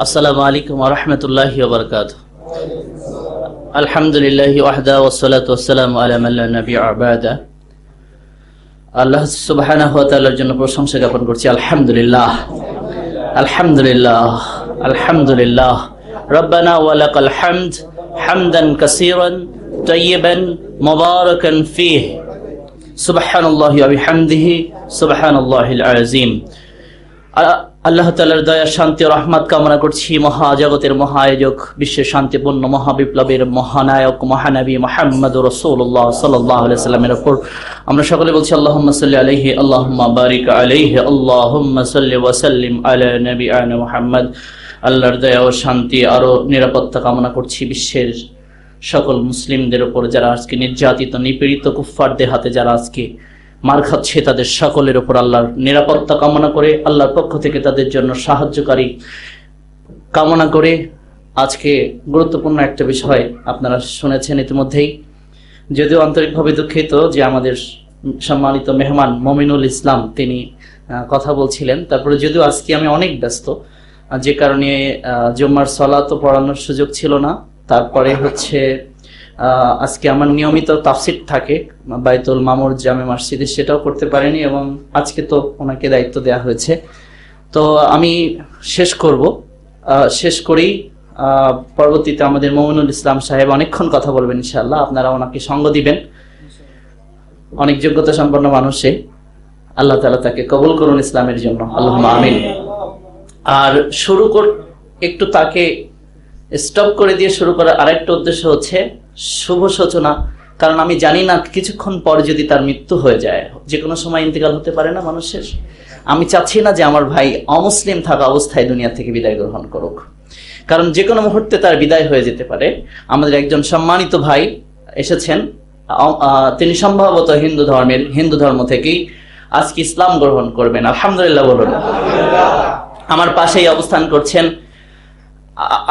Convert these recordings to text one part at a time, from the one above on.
আসসালামু আলাইকুম ওয়া রাহমাতুল্লাহি ওয়া বারাকাতুহু। আলহামদুলিল্লাহি ওয়াহদা ওয়াসসালাতু ওয়াসসালামু আলা মান লা নাবিয়্যা বা'দা। আল্লাহ সুবহানাহু ওয়া তাআলার জন্য প্রশংসা জ্ঞাপন করছি। আলহামদুলিল্লাহ, আলহামদুলিল্লাহ, আলহামদুলিল্লাহ। রব্বানা ওয়া লাকাল হামদ হামদান কাসীরান তাইয়িবান মুবারাকান ফীহি সুবহানাল্লাহি ওয়া বিহামদিহি সুবহানাল্লাহিল আযীম। আল্লাহ তাআলার দয়া, শান্তি ও রহমত কামনা করছি মহাজগতের মহাআয়োজক, বিশ্বের শান্তিপূর্ণ মহাবিপ্লবের মহানায়ক মহানবী মুহাম্মদুর রাসূলুল্লাহ সাল্লাল্লাহু আলাইহি সাল্লামের উপর। আমরা সকলে বলছি আল্লাহুম্মা সাল্লি আলাইহি, আল্লাহুম্মা বারিক আলাইহি, আল্লাহুম্মা সাল্লি ওয়া সাল্লিম আলা নবিয়িনা মুহাম্মদ। আল্লাহর দয়া ও শান্তি আরো নিরাপত্তা কামনা করছি বিশ্বের সকল মুসলিমদের উপর, যারা আজকে নির্যাতিত নিপীড়িত কুফফারদের হাতে যারা আজকে মার খাচ্ছে, তাদের সকলের উপর আল্লাহর নিরাপত্তা কামনা করে, আল্লাহর পক্ষ থেকে তাদের জন্য সাহায্যকারী কামনা করে আজকে গুরুত্বপূর্ণ একটা বিষয় আপনারা শুনেছেন ইতিমধ্যেই। যদিও আন্তরিকভাবে দুঃখিত যে আমাদের সম্মানিত মেহমান মমিনুল ইসলাম তিনি কথা বলছিলেন, তারপরে যদিও আজকে আমি অনেক ব্যস্ত, যে কারণে জুম্মার সালাতও পড়ানোর সুযোগ ছিল না। তারপরে হচ্ছে আজকে আমার নিয়মিত তাফসির থাকে বাইতুল মামুর জামে মসজিদে, সেটাও করতে পারিনি এবং আজকে তো ওনাকে দায়িত্ব দেওয়া হয়েছে। তো আমি শেষ করেই পরবর্তীতে আমাদের মমিনুল ইসলাম সাহেব অনেকক্ষণ কথা বলবেন ইনশাআল্লাহ। আপনারা ওনাকে সঙ্গ দিবেন, অনেক যোগ্যতা সম্পন্ন মানুষে, আল্লাহ তাআলা তাকে কবুল করুন ইসলামের জন্য, আল্লাহুম্মা আমিন। আর একটু তাকে স্টপ করে দিয়ে শুরু করার আরেকটা উদ্দেশ্য হচ্ছে শুভ সূচনা। কারণ আমি জানি না কিছুক্ষণ পর যদি তার মৃত্যু হয়ে যায়, যে কোনো সময় ইন্তেকাল হতে পারে না মানুষের। আমি চাচ্ছি না যে আমার ভাই অমুসলিম থাকা অবস্থায় দুনিয়া থেকে বিদায় গ্রহণ করুক, কারণ যে কোনো মুহূর্তে তার বিদায় হয়ে যেতে পারে। আমাদের একজন সম্মানিত ভাই এসেছেন, তিনি সম্ভবত হিন্দু ধর্ম থেকেই আজকে ইসলাম গ্রহণ করবেন। আলহামদুলিল্লাহ বলুন। আমার পাশেই অবস্থান করছেন।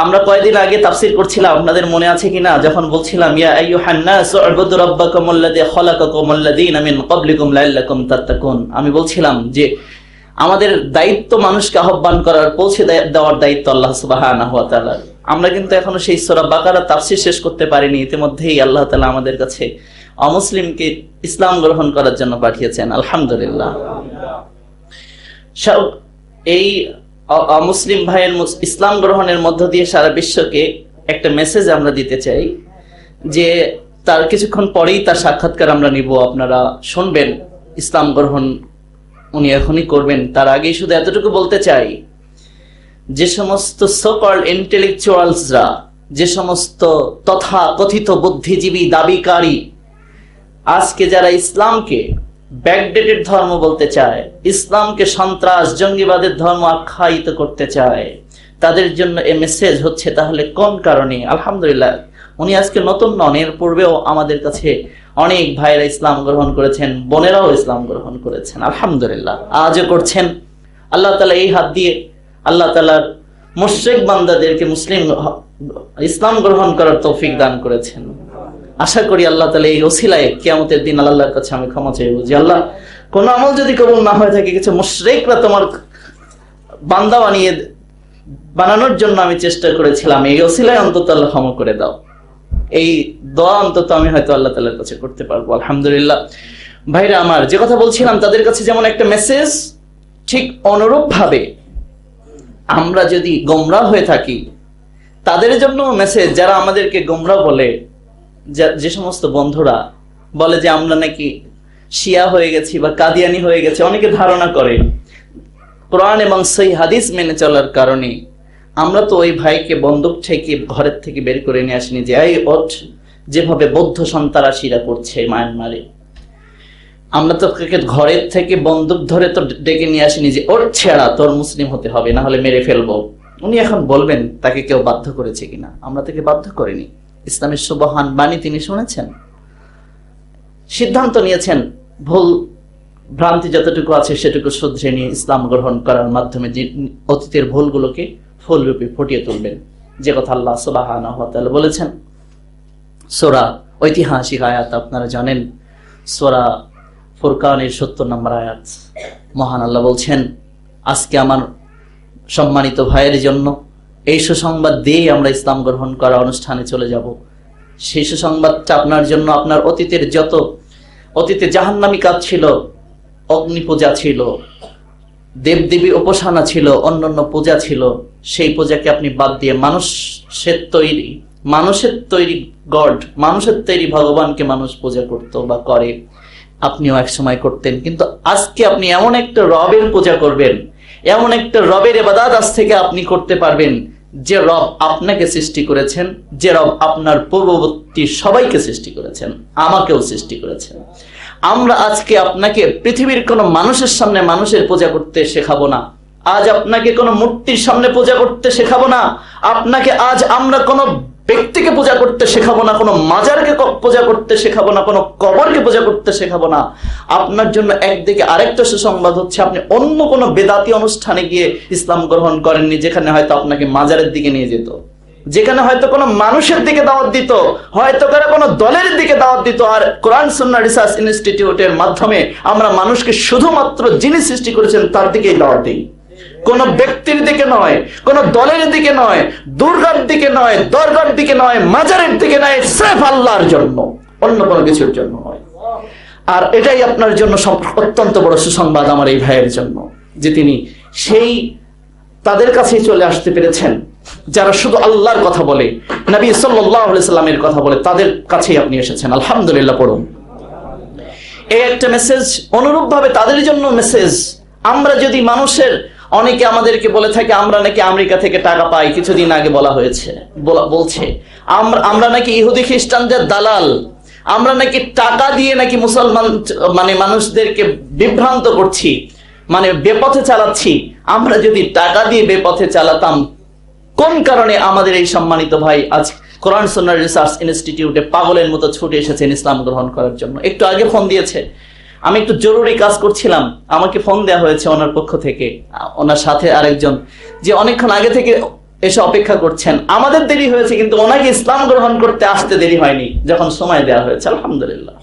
আমরা কয়েকদিন আগে তাফসীর করছিলাম, আপনাদের মনে আছে কিনা, যখন বলছিলাম ইয়া আইয়ুহান নাস উ'বুদু রাব্বাকুমুল্লাযী খালাকাকুমুল্লাযীনা মিন ক্বাবলিকুম লাআল্লাকুম তাত্তাকুন। আমি বলছিলাম যে আমাদের দায়িত্ব মানুষকে আহ্বান করার, পৌঁছে দেওয়ার দায়িত্ব আল্লাহ সুবহানাহু ওয়া তাআলার। আমরা কিন্তু এখনো সেই সূরা বাকারা তাফসীর শেষ করতে পারিনি। ইতিমধ্যেই আল্লাহ তাআলা আমাদের কাছে অমুসলিমকে ইসলাম গ্রহণ করার জন্য পাঠিয়েছেন। আলহামদুলিল্লাহ। এই মুসলিম ভাইয়ের ইসলাম গ্রহণের মধ্য দিয়ে সারা বিশ্বকে একটা মেসেজ আমরা দিতে চাই যে তার কিছুক্ষণ পরেই তার সাক্ষাৎকার আমরা নিব, আপনারা শুনবেন। ইসলাম গ্রহণ উনি এখনই করবেন। তার আগেই শুধু এতটুকু বলতে চাই, যে সমস্ত সো-কল্ড ইন্টেলেকচুয়ালসরা, যে সমস্ত তথা কথিত বুদ্ধিজীবী দাবিকারী আজকে যারা ইসলামকে ব্যাকডেটেড ধর্ম বলতে চায়, ইসলামকে সন্ত্রাস জঙ্গিবাদের ধর্ম আখ্যায়িত করতে চায়, তাদের জন্য এই মেসেজ হচ্ছে তাহলে কোন কারণে। আলহামদুলিল্লাহ উনি আজকে নতুন নন, এর পূর্বেও আমাদের কাছে অনেক ভাইরা ইসলাম গ্রহণ করেছেন, বোনেরাও ইসলাম গ্রহণ করেছেন, আলহামদুলিল্লাহ আজও করছেন। আল্লাহ তাআলা এই হাত দিয়ে আল্লাহ তাআলার মুশরিক বান্দাদেরকে ইসলাম গ্রহণ করার তৌফিক দান করেছেন। আশা করি আল্লাহ তাআলা এই ওসিলায় কিয়ামতের দিন আল্লাহর কাছে আমি ক্ষমা চাইবো যে আল্লাহ, কোন আমল যদি কবুল না হয়ে থাকে, কিছু মুশরিকরা তোমার বান্দা বানানোর জন্য আমি চেষ্টা করেছিলাম, এই ওসিলায় অন্তত আল্লাহ ক্ষমা করে দাও। এই দোয়া অন্তত আমি হয়তো আল্লাহ তাআলার কাছে করতে পারবো। আলহামদুলিল্লাহ। ভাইরা আমার, যে কথা বলছিলাম, তাদের কাছে যেমন একটা মেসেজ, ঠিক অনুরূপ ভাবে আমরা যদি গোমরাহ হয়ে থাকি, তাদের জন্য মেসেজ। যারা আমাদেরকে গোমরাহ বলে, যে সমস্ত বন্ধুরা বলে যে আমরা নাকি শিয়া হয়ে গেছি বা কাদিয়ানি হয়ে গেছি, অনেকে ধারণা করে কোরআন এবং সহিহ হাদিস মেনে চলার কারণে। আমরা তো ওই ভাইকে বন্দুক থেকে ঘরের থেকে বের করে নিয়ে আসিনি যে এই ওঠ, যেভাবে বৌদ্ধ সন্ত্রাসীরা করছে মায়ানমারে। আমরা তো ঘরের থেকে বন্দুক ধরে তো ডেকে নিয়ে আসিনি যে ওর ছেড়া, তোর মুসলিম হতে হবে, না হলে মেরে ফেলবো। উনি এখন বলবেন তাকে কেউ বাধ্য করেছে কিনা। আমরা তাকে বাধ্য করিনি। ইসলামের সুবহান বাণী তিনি শুনেছেন, সিদ্ধান্ত নিয়েছেন, ভুল ভ্রান্তি যতটুকু আছে সেটুকু শুধরে নিয়ে ইসলাম গ্রহণ করার মাধ্যমে যে অতীতের ভুলগুলোকে ফুলরূপে ফুটিয়ে তুলবেন, যে কথা আল্লাহ সুবহানাহু ওয়া তাআলা বলেছেন। সূরা ঐতিহাসিক আয়াত আপনারা জানেন, সূরা ফুরকানের ৭০ নম্বর আয়াত। মহান আল্লাহ বলছেন, আজকে আমার সম্মানিত ভাইয়ের জন্য এই সুসংবাদ দিয়ে আমরা ইসলাম গ্রহণ করা অনুষ্ঠানে চলে যাব। সেই সুসংবাদটা আপনার জন্য আপনার অতীতে জাহান্নামী কাজ ছিল, অগ্নি পূজা ছিল, দেবদেবী উপাসনা ছিল, অন্যান্য পূজা ছিল। সেই পূজাকে আপনি বাদ দিয়ে মানুষের তৈরি গড, মানুষের তৈরি ভগবানকে মানুষ পূজা করতো বা করে, আপনিও এক সময় করতেন। কিন্তু আজকে আপনি এমন একটা রবের পূজা করবেন, এমন একটা রবের ইবাদত আজ থেকে আপনি করতে পারবেন যে রব আপনাকে সৃষ্টি করেছেন, যে রব আপনার পূর্ববর্তী সবাইকে সৃষ্টি করেছেন, আমাকেও সৃষ্টি করেছেন। আমরা আজকে আপনাকে পৃথিবীর কোনো মানুষের সামনে মানুষের পূজা করতে শেখাবো না। আজ আপনাকে কোনো মূর্তির সামনে পূজা করতে শেখাবো না। আপনাকে আজ আমরা কোনো ব্যক্তিকে পূজা করতে শেখাবো না, কোনো মাজারকে পূজা করতে শেখাবো না, কোনো কবরকে পূজা করতে শেখাবো না। আপনার জন্য একদিকে আরেকটা সুসংবাদ হচ্ছে, আপনি অন্য কোনো বেদাতি অনুষ্ঠানে গিয়ে ইসলাম গ্রহণ করেননি, যেখানে হয়তো আপনাকে মাজারের দিকে নিয়ে যেত, যেখানে হয়তো কোনো মানুষের দিকে দাওয়াত দিত, হয়তো কোনো দলের দিকে দাওয়াত দিত। আর কোরআন সুন্নাহ রিসার্চ ইনস্টিটিউটের মাধ্যমে আমরা মানুষকে শুধুমাত্র যিনি সৃষ্টি করেছেন তার দিকেই দাওয়াত দিই। কোন ব্যক্তির দিকে নয়, কোন দলের দিকে নয়, দুর্গার দিকে নয়, দরগার দিকে নয়, মাজারের দিকে নয়, সির্ফ আল্লাহর জন্য, অন্য কোনো কিছুর জন্য নয়। আর এটাই আপনার জন্য অত্যন্ত বড় সুসংবাদ আমার এই ভাইয়ের জন্য, যে তিনি তাদের কাছেই চলে আসতে পেরেছেন যারা শুধু আল্লাহর কথা বলে, নবী সাল্লাল্লাহু আলাইহি সাল্লামের কথা বলে, তাদের কাছেই আপনি এসেছেন। আলহামদুলিল্লাহ পড়ুন। এই একটা মেসেজ, অনুরূপ ভাবে তাদের জন্য মেসেজ। আমরা যদি অনেকে আমাদেরকে বলে থাকে আমরা নাকি আমেরিকা থেকে টাকা পাই, কিছুদিন আগে বলছে আমরা নাকি ইহুদি খ্রিস্টানদের দালাল, আমরা নাকি টাকা দিয়ে নাকি মুসলমান মানুষদেরকে বিভ্রান্ত করছি, বেপথে চালাচ্ছি। আমরা যদি টাকা দিয়ে বেপথে চালাতাম, কোন কারণে আমাদের এই সম্মানিত ভাই আজ কোরআন সুন্নাহ রিসার্চ ইনস্টিটিউটে পাগলের মতো ছুটে এসেছেন ইসলাম গ্রহণ করার জন্য? একটু আগে ফোন দিয়েছে, আমি একটু জরুরি কাজ করছিলাম, আমাকে ফোন দেওয়া হয়েছে ওনার পক্ষ থেকে, ওনার সাথে আরেকজন, যে অনেকক্ষণ আগে থেকে এসে অপেক্ষা করছেন। আমাদের দেরি হয়েছে, কিন্তু ওনাকে ইসলাম গ্রহণ করতে আসতে দেরি হয়নি যখন সময় দেওয়া হয়েছে। আলহামদুলিল্লাহ।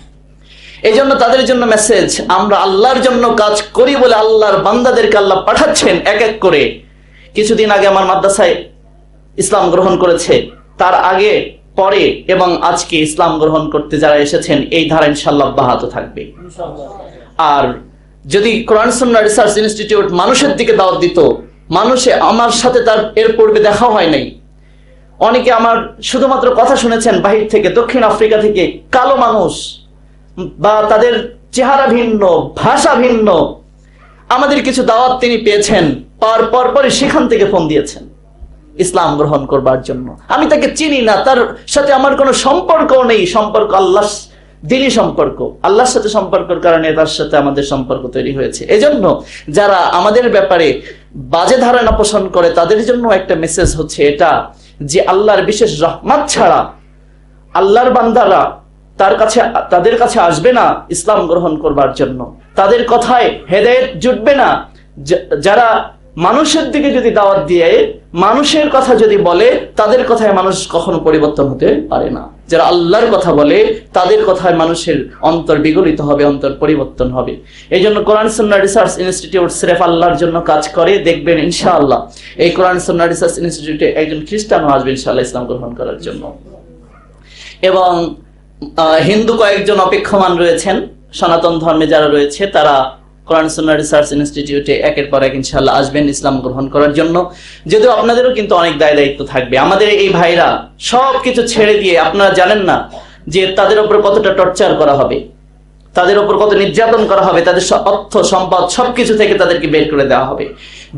এই জন্য তাদের জন্য মেসেজ, আমরা আল্লাহর জন্য কাজ করি বলে আল্লাহর বান্দাদেরকে আল্লাহ পাঠাচ্ছেন এক এক করে। কিছুদিন আগে আমার মাদ্রাসায় ইসলাম গ্রহণ করেছে, তার আগে পরে এবং আজকে ইসলাম গ্রহণ করতে যারা এসেছেন, এই ধারা ইনশাআল্লাহ অব্যাহত থাকবে। আর যদি কোরআন সুন্নাহ রিসার্চ ইনস্টিটিউট মানুষের দিকে দাওয়াত দিত, আমার সাথে তার এর পূর্বে দেখা হয় নাই, অনেকে আমার শুধুমাত্র কথা শুনেছেন বাহির থেকে, দক্ষিণ আফ্রিকা থেকে, কালো মানুষ বা তাদের চেহারা ভিন্ন, ভাষা ভিন্ন, আমাদের কিছু দাওয়াত তিনি পেয়েছেন, পাওয়ার পরপরই সেখান থেকে ফোন দিয়েছেন ইসলাম গ্রহণ করবার জন্য। আমি তাকে চিনি না, তার সাথে আমার কোনো সম্পর্কও নেই, সম্পর্ক আল্লাহর দিনই সম্পর্ক, আল্লাহর সাথে সম্পর্কের কারণে তার সাথে আমাদের সম্পর্ক তৈরি হয়েছে। এজন্য যারা আমাদের ব্যাপারে বাজে ধারণা পোষণ করে, তাদের জন্য একটা মেসেজ হচ্ছে এটা, যে আল্লাহর বিশেষ রহমত ছাড়া আল্লাহর বান্দারা তাদের কাছে আসবে না ইসলাম গ্রহণ করবার জন্য, তাদের কথায় হেদায়েত জুটবে না। যারা মানুষের দিকে যদি দাওয়াত দিয়ে মানুষের কথা যদি বলে, তাদের কথায় মানুষ কখনো পরিবর্তন হতে পারে না। যারা আল্লাহর কথা বলে, তাদের কথায় মানুষের অন্তর বিগলিত হবে, অন্তর পরিবর্তন হবে। এই জন্য কোরআন সুন্নাহ রিসার্চ ইনস্টিটিউট সির্ফ আল্লাহর জন্য কাজ করে। দেখবেন ইনশাআল্লাহ এই কোরআন সুন্নাহ রিসার্চ ইনস্টিটিউটে একজন খ্রিস্টানও আসবে ইনশাআল্লাহ ইসলাম গ্রহণ করার জন্য। এবং হিন্দু কয়েকজন অপেক্ষমান রয়েছেন, সনাতন ধর্মে যারা রয়েছে, তারা কোরআন সুন্নাহ রিসার্চ ইনস্টিটিউটে একের পর এক ইনশাআল্লাহ আসবেন ইসলাম গ্রহণ করার জন্য। যদিও আপনাদেরও কিন্তু অনেক দায়িত্ব থাকবে। আমাদের এই ভাইরা সবকিছু ছেড়ে দিয়ে, আপনারা জানেন না যে তাদের উপর কতটা টর্চার করা হবে, তাদের উপর কত নির্যাতন করা হবে, তাদের অর্থ সম্পদ সবকিছু থেকে তাদেরকে বের করে দেওয়া হবে।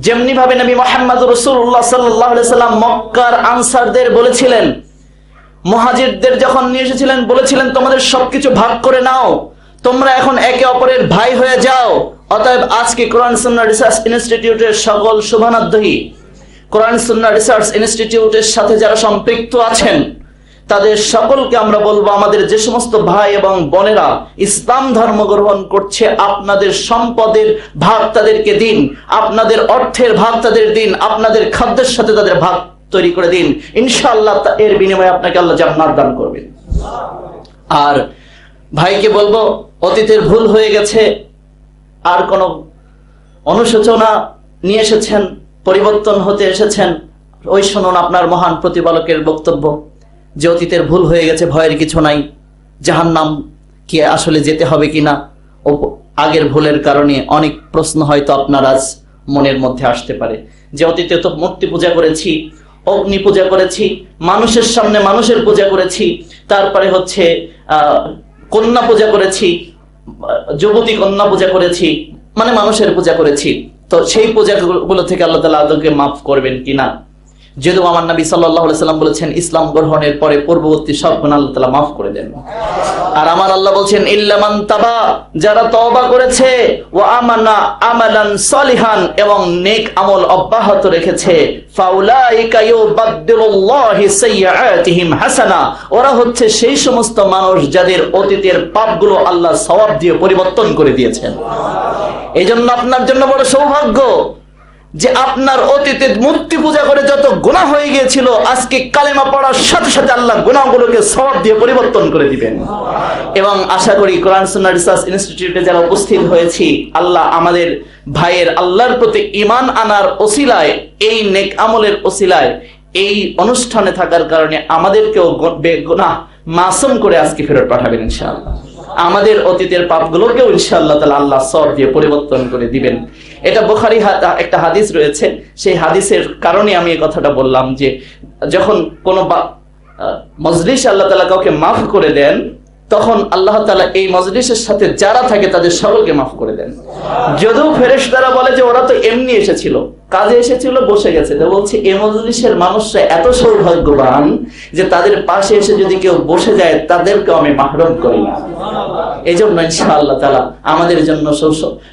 যেমনি ভাবে নবী মুহাম্মদ রাসূলুল্লাহ সাল্লাল্লাহু আলাইহি সাল্লাম মক্কার আনসারদের বলেছিলেন, মুহাজিরদের যখন নিয়ে এসেছিলেন, বলেছিলেন তোমাদের সবকিছু ভাগ করে নাও, তোমরা এখন একে অপরের ভাই হয়ে যাও। অতএব আজকে কোরআন সুন্নাহ রিসার্চ ইনস্টিটিউটের সকল শুভানুধ্যায়ী, কোরআন সুন্নাহ রিসার্চ ইনস্টিটিউটের সাথে যারা সম্পৃক্ত আছেন, তাদের সকলকে আমরা বলবো, আমাদের যে সমস্ত ভাই এবং বোনেরা ইসলাম ধর্ম গ্রহণ করছে, আপনাদের সম্পদের ভাগ তাদেরকে দিন, আপনাদের অর্থের ভাগ তাদের দিন, আপনাদের খাদ্যের সাথে তাদের ভাগ তৈরি করে দিন। ইনশাআল্লাহ এর বিনিময়ে আপনাকে আল্লাহ জান্নাত দান করবেন। আর ভাইকে বলবো, অতীতের ভুল হয়ে গেছে, আর কোনো অনুশোচনা নিয়ে এসেছেন, পরিবর্তন হতে এসেছেন, ওই শুনুন আপনার মহান প্রতিপালকের বক্তব্য যে অতীতের ভুল হয়ে গেছে, ভয়ের কিছু নাই, জাহান্নাম কি আসলে যেতে হবে কিনা, ও আগের ভুলের কারণে অনেক প্রশ্ন হয়তো আপনার আজ মনের মধ্যে আসতে পারে যে অতীতে তো মূর্তি পূজা করেছি, অগ্নি পূজা করেছি, মানুষের সামনে মানুষের পূজা করেছি, তারপরে হচ্ছে কন্যা পূজা করেছি, যুবতী কন্যা পূজা করেছি, মানে মানুষের পূজা করেছি। তো সেই পূজাগুলো থেকে আল্লাহ তাআলা আদৌকে মাফ করবেন কিনা? যদিও আমার নবী সাল্লাল্লাহু আলাইহি সাল্লাম বলেছেন ইসলাম গ্রহণের পরে পূর্ববর্তী সব গুনাহ আল্লাহ তাআলা মাফ করে দেন। আর আমার আল্লাহ বলছেন ইল্লা মান তাবা, যারা তওবা করেছে, ওয়া আমানা আমালান সলিহান, এবং নেক আমল অব্যাহত রেখেছে, ফাউলাইকা ইউবাদদিলুল্লাহি সাইয়্যাতিহিম হাসানা, ওরা হচ্ছে সেই সমস্ত মানুষ যাদের অতীতের পাপগুলো আল্লাহ সওয়াব দিয়ে পরিবর্তন করে দিয়েছেন। এইজন্য আপনার জন্য বড় সৌভাগ্য যে আপনার অতীতে মূর্তি পূজা করে যত গুনাহ হয়ে গিয়েছিল, আজকে কালেমা পড়ার সাথে সাথে আল্লাহ গুনাহগুলোকে সওয়াব দিয়ে পরিবর্তন করে দিবেন। এবং আশা করি কোরআন সুন্নাহ রিসার্চ ইনস্টিটিউটে যারা উপস্থিত হয়েছি, আল্লাহ আমাদের ভাইয়ের আল্লাহর প্রতি ঈমান আনার ওসিলায়, এই নেক আমলের ওসিলায়, এই অনুষ্ঠানে থাকার কারণে আমাদেরকেও গুনাহ মাসুম করে আজকে ফেরত পাঠাবেন ইনশাআল্লাহ। আমাদের অতীতের পাপগুলোকেও ইনশাআল্লাহ তাআলা আল্লাহ সওয়াব দিয়ে পরিবর্তন করে দিবেন। এটা বুখারী একটা হাদিস রয়েছে, সেই হাদিসের কারণে আমি এই কথাটা বললাম যে যখন কোন মজলিস আল্লাহ তাআলা কাউকে মাফ করে দেন, তখন আল্লাহ তাআলা এই মজলিসের সাথে যারা থাকে তাদের সকলকে মাফ করে দেন। যদিও ফেরেশতারা বলে যে ওরা তো এমনি এসেছিল, কাজে এসেছিল, বসে গেছে, তো বলছে এই মজলিসের মানুষরা এত সৌভাগ্যবান যে তাদের পাশে এসে যদি কেউ বসে যায় তাদেরকেও আমি মাহরুম করি না। এই জন্য ইনশাআল্লাহ তাআলা আমাদের জন্য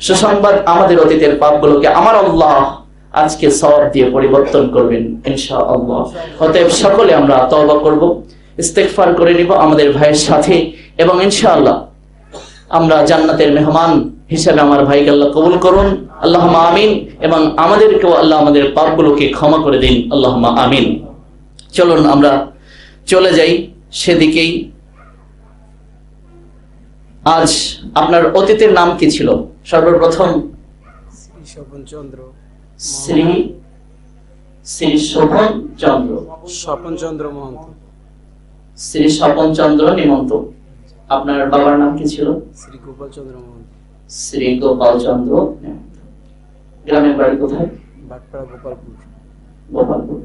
সুসংবাদ, আমাদের অতীতের পাপগুলোকে আমার আল্লাহ আজকে সওয়াব দিয়ে পরিবর্তন করবেন ইনশাআল্লাহ। অতএব সকলে আমরা তওবা করব, ইস্তেগফার করে নিব আমাদের ভাইয়ের সাথে, এবং ইনশাআল্লাহ আমরা জান্নাতের মেহমান হিসেবে আমার ভাইকে আল্লাহ কবুল করুন, আল্লাহুম্মা আমিন। এবং আমাদেরকেও আল্লাহ আমাদের পাপগুলোকে ক্ষমা করে দিন, আল্লাহুম্মা আমিন। চলুন আমরা চলে যাই সেদিকেই। আজ আপনার অতীতের নাম কি ছিল? সর্বপ্রথম শ্রী স্বপন চন্দ্র, শ্রী শোভন চন্দ্র, স্বপন চন্দ্র মহন্ত, শ্রী স্বপন চন্দ্র নিমন্ত। আপনার বাবার নাম কি ছিল? শ্রী গোপাল চন্দ্র মহন্ত, শ্রী গোপাল চন্দ্র নিমন্ত। গ্রামের বাড়ি কোথায়? বাটপাড়া, গোপালপুর। গোপালপুর,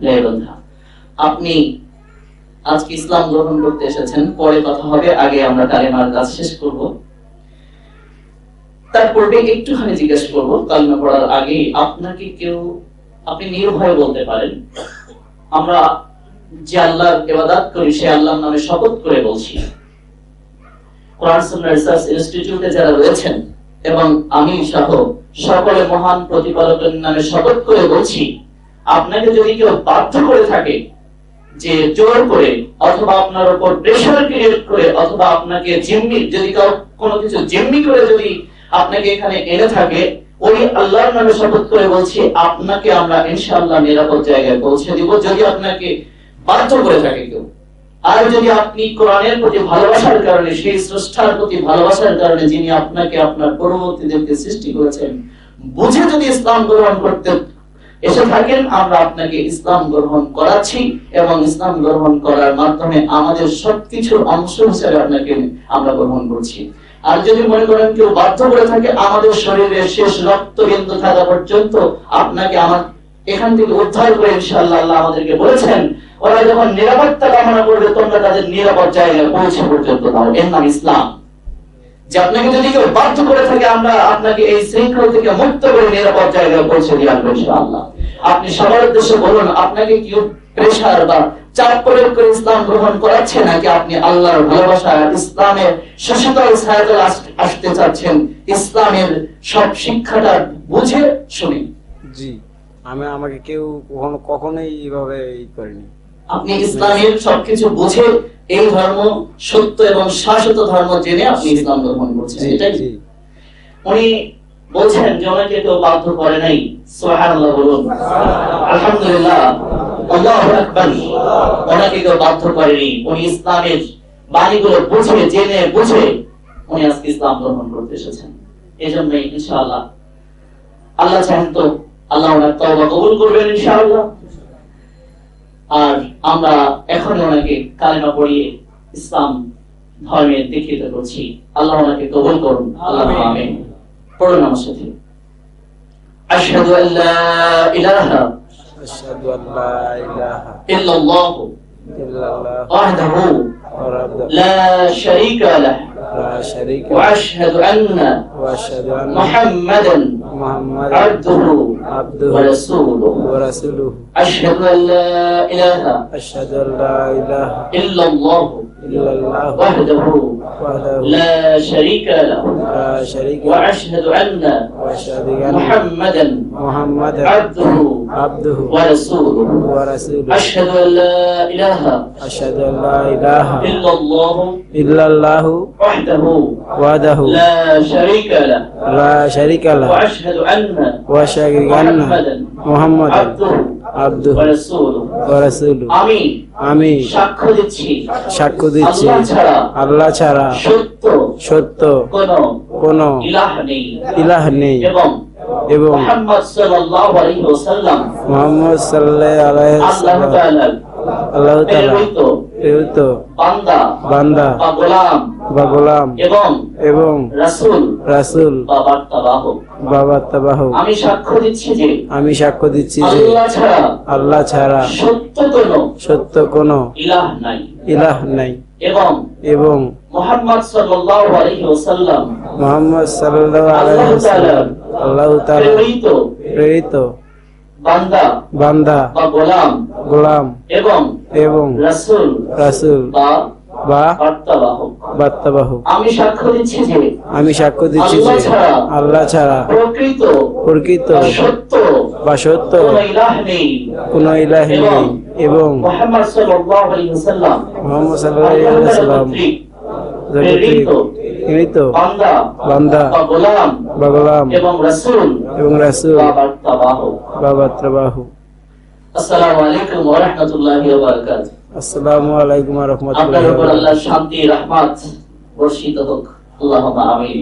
লেবন্ধা। আপনি আজকে ইসলাম গ্রহণ করতে এসেছেন, পরে কথা হবে, আগে আমরা কালেমার কাজ শেষ করব। তার পূর্বে একটুখানি জিজ্ঞেস করবো, কালেমা পড়ার আগে আপনাকে কেউ, আপনি নির্ভয়ে বলতে পারেন আমরা যে আল্লাহর ইবাদত করি সে আল্লাহর নামে শপথ করে বলছি। কোরআন সুন্নাহ রিসার্চ ইনস্টিটিউটে যারা রয়েছেন এবং আমি সহ সকলে মহান প্রতিপালকের নামে শপথ করে বলছি, আপনাকে যদি কেউ বাধ্য করে থাকে, যে জোর করে অথবা আপনার উপর প্রেসার ক্রিয়েট করে অথবা আপনাকে জিম্মি, যদি কোনো কিছু জিম্মি করে যদি আপনাকে এখানে এনে থাকে, ওই আল্লাহর নামে শপথ করে বলছি আপনাকে আমরা ইনশাআল্লাহ নিরাপদ জায়গায় পৌঁছে দিব, যদি আপনাকে বাধ্য করে থাকে কেউ। আর যদি আপনি কোরআনের প্রতি ভালোবাসার কারণে, সেই স্রষ্টার প্রতি ভালোবাসার কারণে, যিনি আপনাকে আপনার পরবর্তীদেরকে সৃষ্টি করেছেন, বুঝে যদি ইসলাম গ্রহণ করতে এসে থাকেন, আমরা আপনাকে ইসলাম গ্রহণ করাচ্ছি এবং ইসলাম গ্রহণ করার মাধ্যমে আমাদের সবকিছুর অংশ হিসেবে আপনাকে আমরা গ্রহণ করছি। আর যদি মনে করেন কেউ বাধ্য করে থাকে, আমাদের শরীরের শেষ রক্তবিন্দু থাকা পর্যন্ত আপনাকে আমার এখান থেকে উদ্ধার করে ইনশাআল্লাহ আল্লাহ আমাদেরকে বলেছেন, ওরা যখন নিরাপত্তা কামনা করবে তোমরা তাদের নিরাপদ জায়গায় পৌঁছে পর্যন্ত দাও। এর নাম ইসলাম। যে আপনাকে যদি কেউ বাধ্য করে থাকে, আমরা আপনাকে এই শৃঙ্খল থেকে মুক্ত করে নিরাপদ জায়গায় পৌঁছে দিয়ে আসবো ইনশাআল্লাহ। আপনি সবার উদ্দেশ্যে বলুন, আপনাকে কেউ প্রেসার বা চাপ প্রয়োগ করে ইসলাম গ্রহণ করাচ্ছে, নাকি আপনি আল্লাহর ভালোবাসা, ইসলামের শীতল ছায়াতলে আসতে চাচ্ছেন, ইসলামের সব শিক্ষাটা বুঝে শুনে? জি, আমাকে কেউ কখনোই এইভাবে করেনি। আপনি ইসলামের সবকিছু বুঝে এই ধর্ম সত্য এবং শাশ্বত ধর্ম জেনে আপনি ইসলাম গ্রহণ করছেন, এটাই? উনি বলছেন যে ওনাকে কেউ বাধ্য করে নাই। সুবহানাল্লাহ বলুন, আলহামদুলিল্লাহ, আল্লাহু আকবার। ওনাকে কেউ বাধ্য করেনি, উনি ইসলামের বাণীগুলো বুঝে জেনে বুঝে উনি আজকে ইসলাম গ্রহণ করতে এসেছেন। এজন্যই ইনশাআল্লাহ আল্লাহ চাহেন তো আল্লাহ ওনার তওবা কবুল করবেন ইনশাআল্লাহ। আর আমরা এখন ওনাকে কালেমা পড়িয়ে ইসলাম ধর্মের দীক্ষিত করছি। আল্লাহ ওনাকে কবুল করুন, আল্লাহ আমিন। পড়ুন আমার সাথে, আশহাদু আল্লা ইলাহা আশহাদু আল্লা ইলাহা ইল্লাল্লাহু ইল্লাল্লাহ ওয়াহদাহু লা শারীকা লাহু লা শারীকা ওয়া আশহাদু আন্না ওয়া আশহাদু আন্না মুহাম্মাদান মুহাম্মাদান আবদুহু আবদুহু ওয়া রাসূলুহু ওয়া রাসূলুহু আশহাদু আল্লা ইলাহা আশহাদু আল্লা ইলাহা ইল্লাল্লাহু ইল্লাল্লাহ ওয়াহদাহু ওয়াহদাহু لا شريك له لا شريك له وأشهد أن وأشهد أن محمدا محمدا عبده عبده ورسوله ورسوله أشهد أن لا إله أشهد أن لا إله إلا الله إلا الله وحده وحده لا شريك له لا شريك له وأشهد أن وأشهد أن محمدا محمدا عبده عبده ورسوله ورسوله আমি আমি সাক্ষ্য দিচ্ছি সাক্ষ্য দিচ্ছি আল্লাহ ছাড়া সত্য সত্য কোনো কোনো ইলাহ নেই ইলাহ নেই এবং এবং মুহাম্মদ সাল্লাল্লাহু আলাইহি ওয়াসাল্লাম মুহাম্মদ সাল্লাল্লাহু আলাইহি আল্লাহ ওয়াসাল্লাম তাআলা আল্লাহ তাআলা প্রেরিত বান্দা বান্দা বা গোলাম বা গোলাম এবং রাসূল রাসূল বা বার্তাবাহক। বাবা তাবাহু আমি সাক্ষ্য দিচ্ছি যে আমি সাক্ষ্য দিচ্ছি যে আল্লাহ ছাড়া সত্য কোনো ইলাহ নাই এবং মুহাম্মদ সাল্লাল্লাহু আলাইহি ওয়াসাল্লাম মুহাম্মদ সাল্লাল্লাহু আলাইহি ওয়াসাল্লাম আল্লাহ তাআলা প্রেরিত বান্দা বা গোলাম এবং রাসূল বা বার্তাবাহক। আমি সাক্ষ্য দিচ্ছি যে আল্লাহ ছাড়া প্রকৃত বা সত্য কোনো ইলাহ নেই এবং মুহাম্মদ সাল্লাল্লাহু আলাইহি ওয়াসাল্লাম মুহাম্মদ সাল্লাল্লাহু আলাইহি ওয়াসাল্লাম প্রেরিত বান্দা বা গোলাম এবং রাসূল বা বার্তাবাহক। আসসালামু আলাইকুম ওয়া রাহমাতুল্লাহি ওয়া বারাকাতুহু। আসসালামু আলাইকুম ওয়া রাহমাতুল্লাহি আপনার ওয়া উপর বারাকাতুহু। আল্লাহর শান্তি রহমত বর্ষিত হোক, আল্লাহুম্মা আমিন।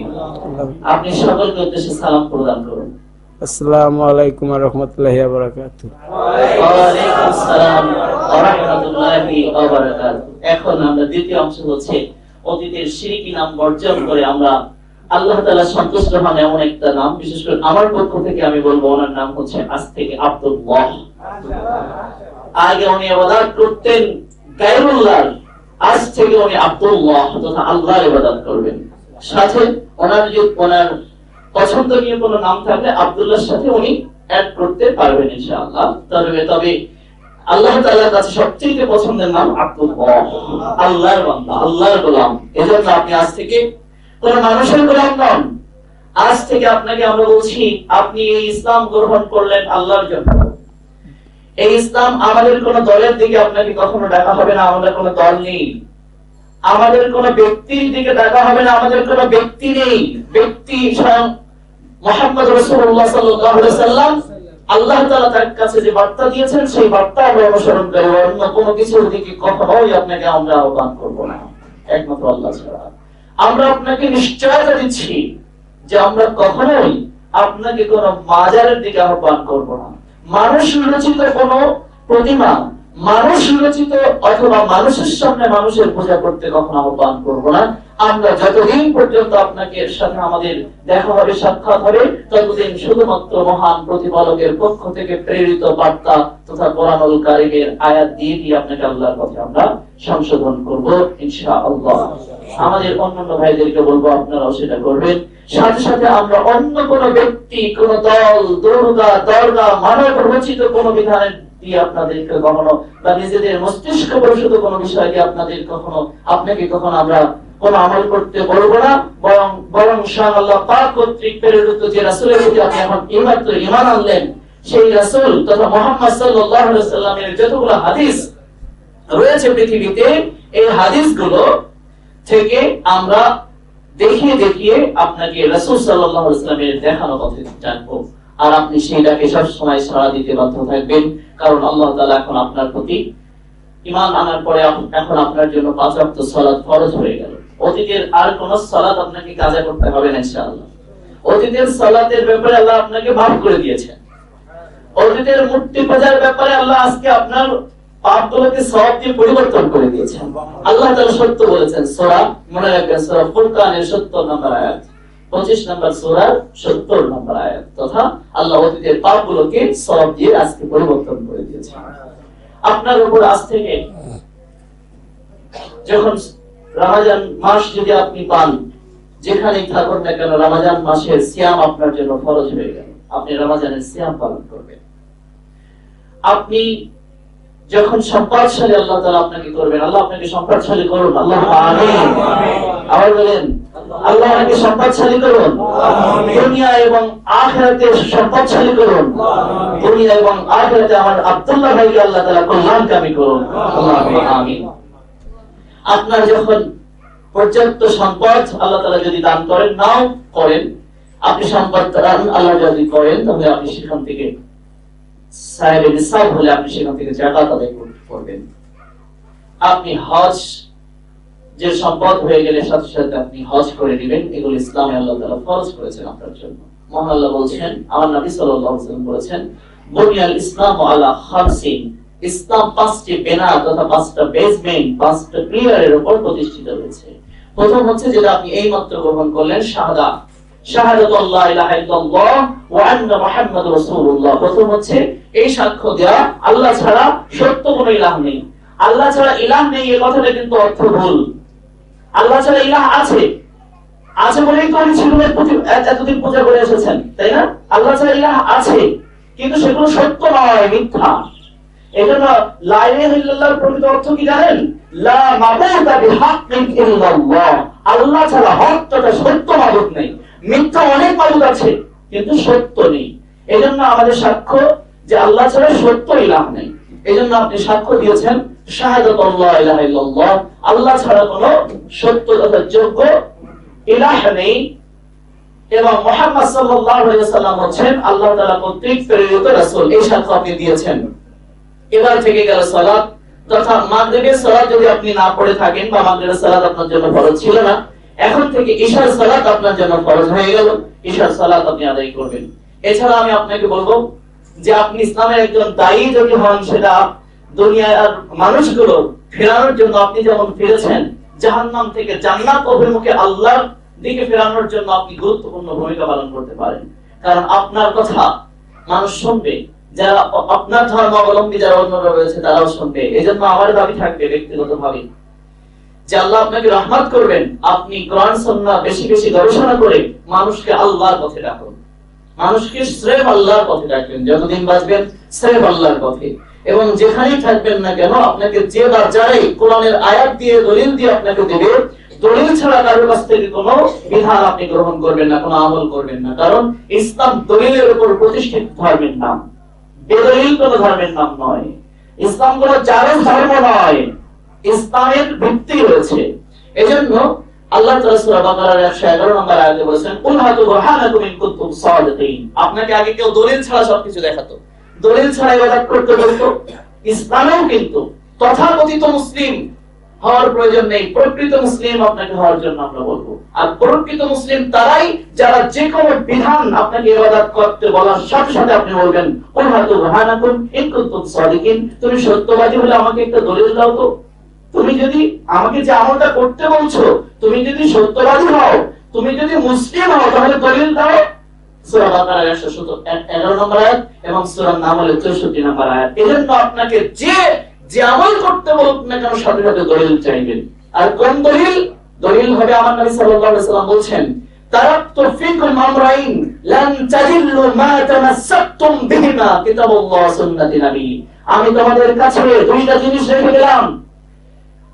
আপনি সকলকে উদ্দেশ্যে সালাম প্রদান করুন। আসসালামু আলাইকুম ওয়া রাহমাতুল্লাহি ওয়া বারাকাতুহু। ওয়া আলাইকুম আসসালাম ওয়া রাহমাতুল্লাহি ওয়া বারাকাতুহু। এখন আমরা দ্বিতীয় অংশ হচ্ছে অতীতের শিরকি নাম বর্জন করে আমরা আল্লাহ তাআলা সন্তুষ্ট হন এমন একটা নাম, বিশেষ করে আমার পক্ষ থেকে আমি বলবো ওনার নাম হচ্ছে আজ থেকে আব্দুল্লাহ। আগে উনি ইবাদত করতেন গায়রুল্লাহ, আজ থেকে উনি আব্দুল্লাহ তথা আল্লাহর ইবাদত করবেন। সাথে ওনার পছন্দনীয় কোনো নাম থাকলে আব্দুল্লাহর সাথে উনি অ্যাড করতে পারবেন ইনশাআল্লাহ। তবে আল্লাহ তাআলার কাছে সবচেয়ে পছন্দের নাম আব্দুল্লাহ, আল্লাহর বান্দা, আল্লাহর গোলাম। এজন্য আপনি আজ থেকে কোন মানুষের গোলাম নন। আজ থেকে আপনাকে আমরা বলছি, আপনি এই ইসলাম গ্রহণ করলেন আল্লাহর জন্য। এই ইসলাম আমাদের কোন দলের দিকে আপনাকে কখনো ডাকা হবে না, আমাদের কোন দল নেই। আমাদের কোন ব্যক্তির দিকে ডাকা হবে না, আমাদের কোন ব্যক্তি নেই। ব্যক্তি স্বয়ং মুহাম্মদ রাসূলুল্লাহ সাল্লাল্লাহু আলাইহি ওয়াসাল্লাম, আল্লাহ তাআলা তার কাছে যে বার্তা দিয়েছেন সেই বার্তা আমরা অনুসরণ করি। অন্য কোনো কিছুর দিকে কখনোই আপনাকে আমরা আহ্বান করব না, একমাত্র আল্লাহ ছাড়া। আমরা আপনাকে নিশ্চয়তা দিচ্ছি যে আমরা কখনোই আপনাকে কোন মাজারের দিকে আহ্বান করব না। মানুষ রচিত কোন প্রতিমা, মানুষ রচিত অথবা মানুষের সামনে মানুষের পূজা করতে কখনো আহ্বান করব না। আমরা যতদিন পর্যন্ত আপনাকে এর সাথে আমাদের দেখা হবে, সাক্ষাৎ হবে, ততদিন শুধুমাত্র মহান প্রতিপালকের পক্ষ থেকে প্রেরিত বার্তা তথা কোরআনুল কারীমের আয়াত দিয়ে আপনাকে আল্লাহর পথে আমরা সংশোধন করব ইনশাআল্লাহ। আমাদের অন্যান্য ভাইদেরকে বলবো আপনারাও সেটা করবেন। সাথে সাথে আমরা অন্য কোন ব্যক্তি, কোন দল, দরগা, মানব রচিত কোন বিধানের দিয়ে আপনাদেরকে কখনো বা নিজেদের মস্তিষ্ক পরিশুদ্ধ কোন বিষয় দিয়ে আপনাকে কখনো আমরা কোন আমল করতে বলবো না। বরং স্বয়ং আল্লাহ পাক কর্তৃক প্রেরিত যে রাসূলের প্রতি আপনি এখন ঈমান আনলেন, সেই রাসূল তথা মুহাম্মদ সাল্লাল্লাহু আলাইহি ওয়াসাল্লামের যতগুলো হাদিস রয়েছে পৃথিবীতে, এই হাদিসগুলো থেকে আমরা দেখিয়ে আপনাকে রাসূল সাল্লাল্লাহু আলাইহি ওয়াসাল্লামের দেখানো পথে জানবো। আর আপনি সেইটাকে সব সময় সাড়া দিতে বাধ্য থাকবেন, কারণ আল্লাহ তাআলা এখন আপনার প্রতি ঈমান আনার পরে এখন আপনার জন্য 5 ওয়াক্ত সালাত ফরজ হয়ে গেল। অতীতের আর কোন সালাত আপনাকে কাজা করতে হবে না ইনশাআল্লাহ। অতীতের সালাতের ব্যাপারে আল্লাহ আপনাকে মাফ করে দিয়েছেন। অতীতের মূর্তি পূজার ব্যাপারে আল্লাহ আজকে আপনার পাপগুলোকে সওয়াব দিয়ে পরিবর্তন করে দিয়েছেন। আল্লাহ তাআলা সত্য বলেছেন, সূরা মনে রাখবেন, সূরা ফুরকানের 70 নম্বর আয়াত, 25 নম্বর সূরার 70 নম্বর আয়াত, তথা আল্লাহ অতীতের পাপগুলোকে সওয়াব দিয়ে আজকে পরিবর্তন করে দিয়েছেন। আপনার উপর আজ থেকে যখন রমজান মাস যদি আপনি পান, যেখানেই থাকুন না কেন, রমজান মাসের সিয়াম আপনার জন্য ফরজ হয়ে গেল। আপনি রমজানের সিয়াম পালন করবেন। আপনি যখন সম্পদশালী, আল্লাহ তাআলা আপনাকে করবেন, আল্লাহ আপনাকে সম্পদশালী করুন, আল্লাহ আমিন। আবার বলেন, আল্লাহ আপনাকে সম্পদশালী করুন, দুনিয়া এবং আখিরাতে সম্পদশালী করুন, দুনিয়া এবং আখিরাতে আমার আব্দুল্লাহ ভাইকে আল্লাহ তাআলা কল্যাণকামী করুন, আল্লাহ আমিন। আপনার যখন পর্যাপ্ত সম্পদ আল্লাহ তাআলা যদি দান করেন, নাও করেন, আপনি সম্পদ দান আল্লাহ যদি করেন, তাহলে আপনি সেখান থেকে সাহেব নিসাব হলে আপনি সেখান থেকে যাকাত আদায় করবেন। আপনি হজ যে সম্পদ হয়ে গেলে সাথে সাথে আপনি হজ করে নেবেন। এগুলো ইসলামে আল্লাহ তাআলা ফরজ করেছেন আপনার জন্য। মহান আল্লাহ বলছেন, আমার নবী সাল্লাল্লাহু আলাইহি ওয়াসাল্লাম বলেছেন, বুনিয়াল ইসলামু আলা খামসিন, ইসলাম 5টি বেনা তথা 5টা বেসমেন্ট, 5টা পিলারের উপর প্রতিষ্ঠিত হয়েছে। প্রথম হচ্ছে যেটা আপনি এইমাত্র গ্রহণ করলেন, শাহাদাত, শাহাদাতুল্লাহ ইলাহা ইল্লাল্লাহ ওয়া আন্না মুহাম্মাদুর রাসূলুল্লাহ। প্রথম হচ্ছে এই সাক্ষ্য দেয়া আল্লাহ ছাড়া সত্য কোনো ইলাহ নেই। আল্লাহ ছাড়া ইলাহ নেই এই কথাটা কিন্তু অর্থ ভুল। আল্লাহ ছাড়া ইলাহ আছে, আছে বলেই তো আপনি ছিলেন এতদিন পূজা করে এসেছেন, তাই না? আল্লাহ ছাড়া ইলাহ আছে, কিন্তু সেগুলো সত্য নয়, মিথ্যা। এজন্য লা ইলাহা ইল্লাল্লাহর প্রকৃত অর্থ কি জানেন? লা মাবুদা বিহাক্কিন ইল্লাল্লাহ। আল্লাহ ছাড়া হক তথা সত্য মাবুদ নেই। মিথ্যা অনেক মাবুদ আছে, কিন্তু সত্য নেই। এজন্য আমাদের সাক্ষ্য যে আল্লাহ ছাড়া সত্য ইলাহ নেই। এজন্য আপনি সাক্ষ্য দিয়েছেন শাহাদাতুল্লাহ ইলাহা ইল্লাল্লাহ, আল্লাহ ছাড়া কোনো সত্য তথা যোগ্য ইলাহ নেই, এবং মুহাম্মদ সাল্লাল্লাহু আলাইহি ওয়াসাল্লাম হচ্ছেন আল্লাহ তাআলা কর্তৃক প্রেরিত রাসূল। এই সাক্ষ্য আপনি দিয়েছেন। এবার থেকে গেল সালাত তথা মাগরিবের সালাত যদি আপনি না পড়ে থাকেন, বা মাগরিবের সালাত আপনার জন্য ফরজ ছিল না, এখন থেকে ইশার সালাত আপনার জন্য ফরজ হয়ে গেল, ইশার সালাত আপনি আদায় করবেন। এছাড়া আমি আপনাকে বলবো যে আপনি ইসলামের একজন দায়ী যদি হন, সেটা দুনিয়ার মানুষগুলো ফেরানোর জন্য আপনি যেমন ফিরেছেন, জাহান্নাম থেকে জান্নাত অভিমুখে আল্লাহর দিকে ফেরানোর জন্য আপনি গুরুত্বপূর্ণ ভূমিকা পালন করতে পারেন। কারণ আপনার কথা মানুষ শুনবে, যারা আপনার ধর্মাবলম্বী যারা অন্যরা রয়েছে তারাও শুনবে। এজন্য আমার দাবি থাকবে ব্যক্তিগতভাবে যে আল্লাহ আপনাকে রহমত করবেন, আপনি কোরআন সুন্নাহ বেশি বেশি গবেষণা করে মানুষকে আল্লাহর পথে ডাকুন, মানুষকে স্রেফ আল্লাহর পথে ডাকবেন। যতদিন বাঁচবেন স্রেফ আল্লাহর পথে, এবং যেখানেই থাকবেন না কেন আপনাকে যে বা যারাই কোরআনের আয়াত দিয়ে দলিল দিয়ে আপনাকে দেবে, দলিল ছাড়া কারোর কাছ থেকে কোনো বিধান আপনি গ্রহণ করবেন না, কোনো আমল করবেন না। কারণ ইসলাম দলিলের উপর প্রতিষ্ঠিত ধর্মের নাম, বেদলিল কোনো ধর্মের নাম নয়। ইসলাম কোনো জায়েজ ধর্ম নয়, ইসলামের ভিত্তি রয়েছে। এজন্য আল্লাহ তাআলা সূরা বাকারার 111 নম্বর আয়াতে বলেছেন, কুল হাতু বুরহানাকুম ইন কুনতুম সাদিকিন। আপনাকে আগে কেউ দলিল ছাড়া সবকিছু দেখাতো, দলিল ছাড়া ইবাদত করতে বলতো। ইসলামেও কিন্তু তথাকথিত মুসলিম হওয়ার প্রয়োজন নেই, প্রকৃত মুসলিম আপনাকে হওয়ার জন্য আমরা বলবো। আর প্রকৃত মুসলিম তারাই যারা যে কোনো বিধান আপনাকে ইবাদত করতে বলার সাথে সাথে আপনি বলবেন, কুল হাতু বুরহানাকুম ইন কুনতুম সাদিকিন। তুমি সত্যবাদী হলে আমাকে একটা দলিল দাও তো। তুমি যদি আমাকে যে আমলটা করতে বলছো, তুমি যদি সত্যবাদী হও, তুমি যদি মুসলিম হও, তাহলে দলিল দাও। সূরা বাকারার 111 নম্বর আয়াত এবং সূরার নাম হলো 64 নম্বর আয়াত। এজন্য আপনাকে যে আমল করতে বলুক না কেন সাথে সাথে দলিল চাইবেন। আর কোন দলিল? দলিল হবে আমার নবী সাল্লাল্লাহু আলাইহি ওয়াসাল্লাম বলছেন, তারাকতু ফিকুম আমরাইন লান তাজিল্লু মা তামাসসাকতুম বিহিমা কিতাবুল্লাহ সুন্নাতি নবী। আমি তোমাদের কাছে দুইটা জিনিস রেখে গেলাম,